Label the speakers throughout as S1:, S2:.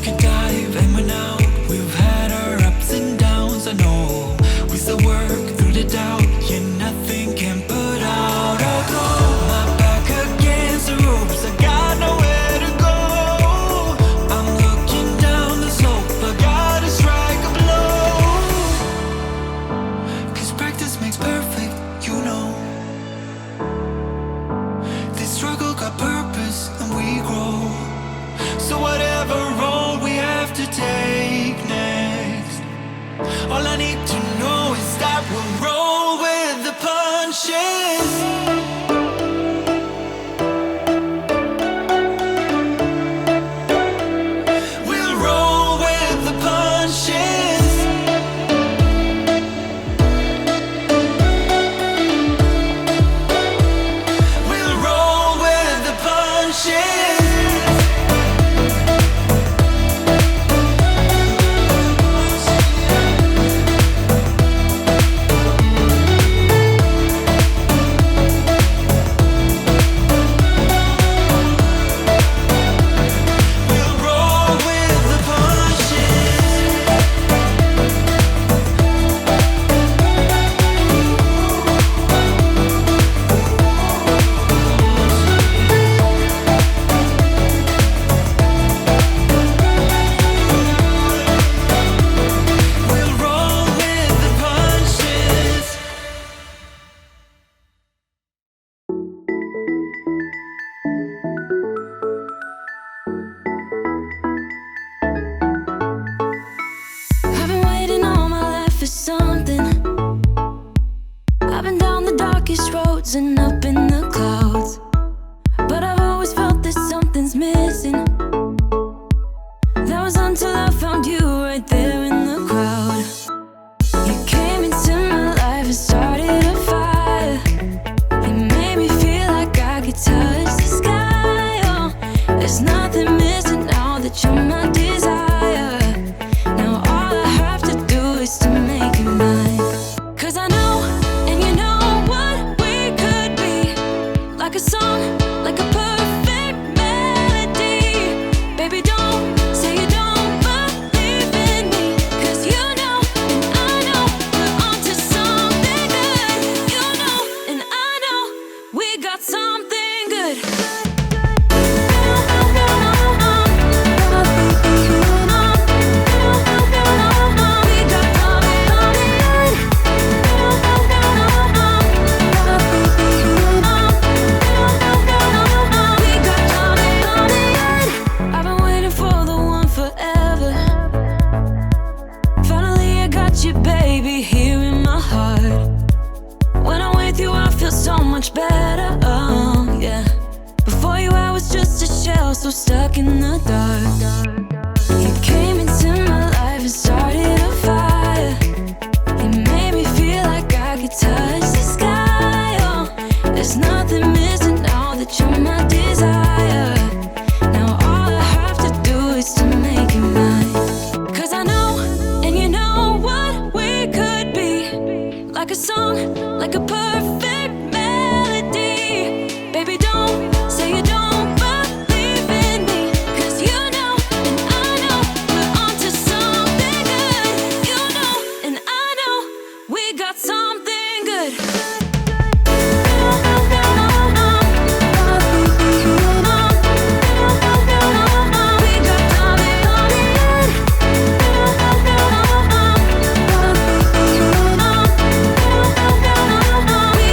S1: could dive and we're out. We've had our ups and downs, I know. We still work through the doubt. Yeah, nothing can put out our glow. My back against the ropes, I got nowhere to go. I'm looking down the slope, I gotta strike a blow. 'Cause practice makes perfect, you know. This struggle got purpose and we grow. So whatever road we have to take next, all I need to know is that we'll roll with the punches. We'll roll with the punches. We'll roll with the punches.
S2: I've been waiting all my life for something. I've been down the darkest roads and up in the clouds, but I've always felt that something's missing. That was until I found you right there in the crowd. You came into my life and started a fire. You made me feel like I could touch the sky. Oh, there's nothing missing now that you're my desire. Now all I have to do is to make you mine. 'Cause I know, and you know what we could be. Like a song, like a perfect melody. Baby, don't say you don't believe in me. 'Cause you know, and I know, we're onto something good. You know, and I know, we got something good. I've been waiting for the one forever. Finally I got you, baby, here in my heart. When I'm with you I feel so much better, oh yeah. Before you I was just a shell, so stuck in the dark. You came into my life and started a fire. You made me feel like I could touch the sky. Oh, there's nothing missing now that you're my desire. Now all I have to do is to make you mine. 'Cause I know, and you know what we could be. Like a song, like a perfect melody. Baby, don't say you don't believe in me. 'Cause you know, and I know, we're onto something good. You know, and I know, we got something good. We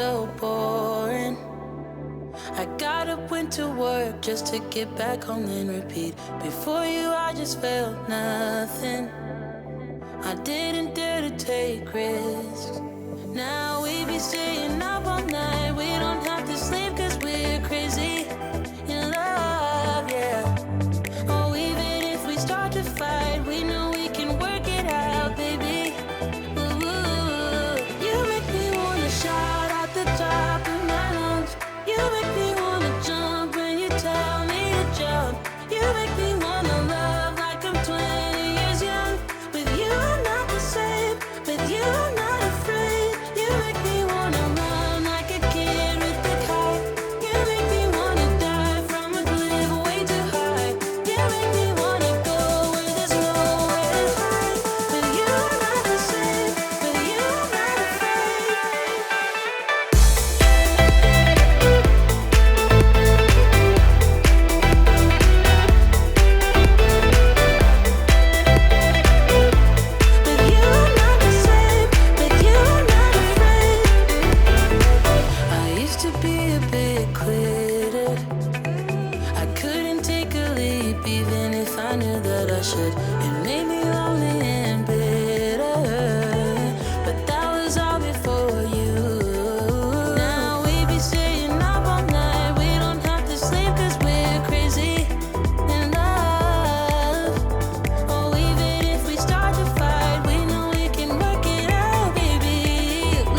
S2: so boring. I got up, went to work just to get back home and repeat. Before you, I just felt nothing. I didn't dare to take risks. Now we be staying up all night. We don't have to sleep 'cause we're crazy in love, yeah. Oh, even if we start to fight, we know we can work it out, baby. Ooh, you make me wanna shout out the top of my lungs. You make me wanna jump when you tell me to jump. You make me wanna love like I'm 20 years young. With you, I'm not the same. With you, I'm not afraid. You make me wanna run like a kid with the kite. You make me wanna die from a cliff way too high. You make me wanna go where there's nowhere to hide. With you, I'm not the same. With you, I'm not afraid. With you, I'm not the same. With you, I'm not afraid. I used to be a big quitter. I couldn't take a leap even if I knew that I should. It made me lonely and bitter, but that was all before you. Now we be staying up all night. We don't have to sleep 'cause we're crazy in love. Oh, even if we start to fight, we know we can work it out, baby.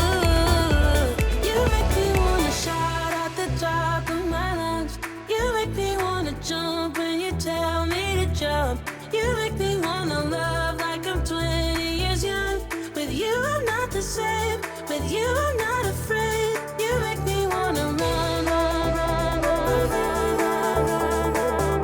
S2: Ooh, you make me wanna shout out the top of my lungs. You make me wanna jump when you tell me to jump. You make me wanna love like I'm 20 years young. With you, I'm not the same. With you, I'm not afraid. You make me wanna run, run, run, run, run, run, run, run,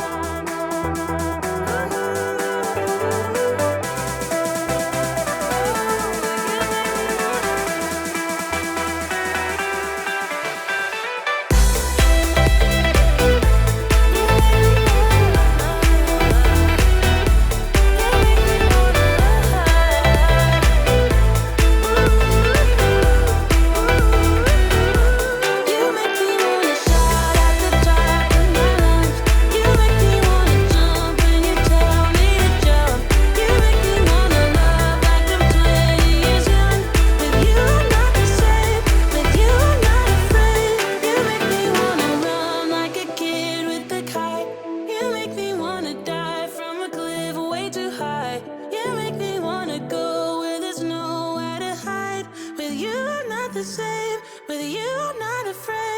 S2: You make me wanna shout out the top of my lungs. You make me wanna jump when you tell me to jump. You make me wanna love like I'm 20 years young. With you, I'm not the same. With you, I'm not afraid. You make me wanna run like a kid with the kite. You make me wanna die from a cliff way too high. You make me wanna go where there's nowhere to hide. With you, I'm not the same. With you, I'm not afraid.